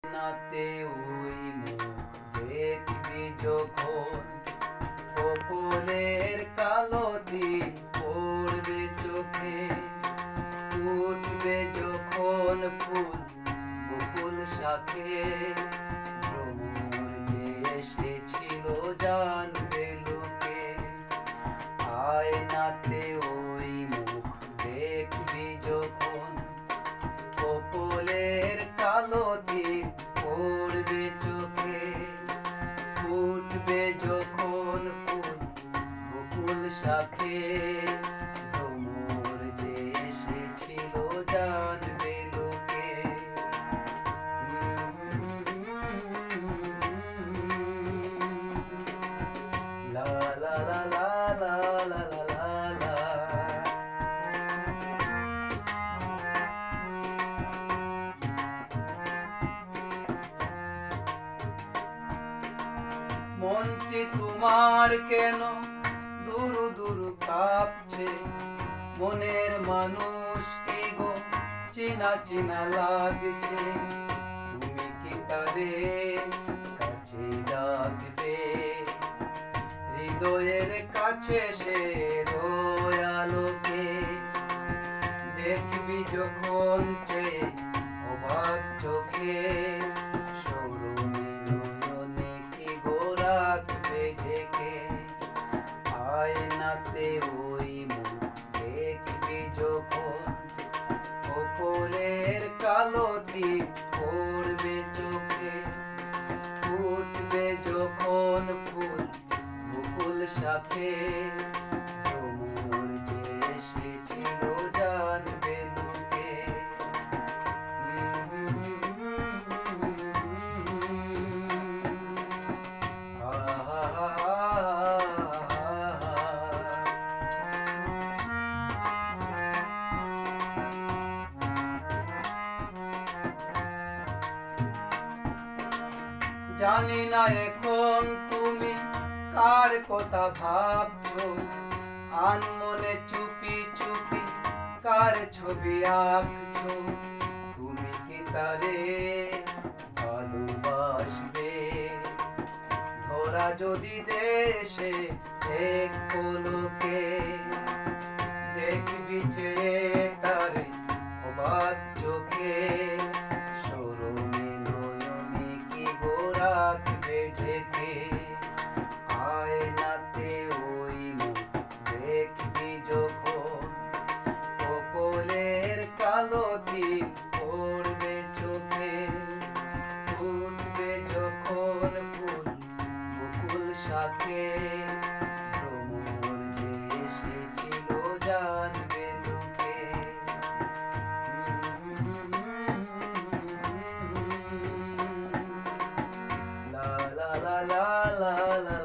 নাতে ওই মুখ দেখবি যখন, কপলের কালো দিন পড়বে চোখে, উঠবে যখন ফুল বকুল শাখে, ভ্রমর যে এসেছিল জানবে লোকে। আয়নাতে ওই মুখ দেখবি যখন, কপলের কালো দিন পড়বে চোখে, ফুটবে যখন ফুল বকুল শাখে, ভ্রমর যে এসেছিল জানবে লোকে। লা লা লা লা লা লা লা লা। মনটি তোমার কেন দুরু দুরু কাঁপছে, মনের মানুষ কি গো চেনা চেনা লাগছে, তুমি কি তারে কাছে ডাকবে, হৃদয়ের কাছে সে আলোকে, দেখবি যখন চেয়ে অবাক চোখে, আয়নাতে ওই মুখ দেখবি যখন, কপলের কালো দিক পড়বে চোখে, ফুটবে যখন ফুল বকুল শাখে, ভ্রমর যে এসেছিল জানবে লোকে। জানি না এখন তুমি কার কথা ভাবছো, আনমনে চুপি চুপি কার ছবি আঁকছো, তুমি কি তারে ভালোবাসবে, ধরা যদি দেশে এক পলকে, দেখবি যে তারে অবাক চোখে, রাখবে ঢেকে। আয়নাতে ওই মুখ দেখবি যখন, কপলের কালো দিন পড়বে চোখে, ফুটবে যখন ফুল বকুল শাখে, ভ্রমর যে এসেছিল জানবে লোকে। La la la la la la.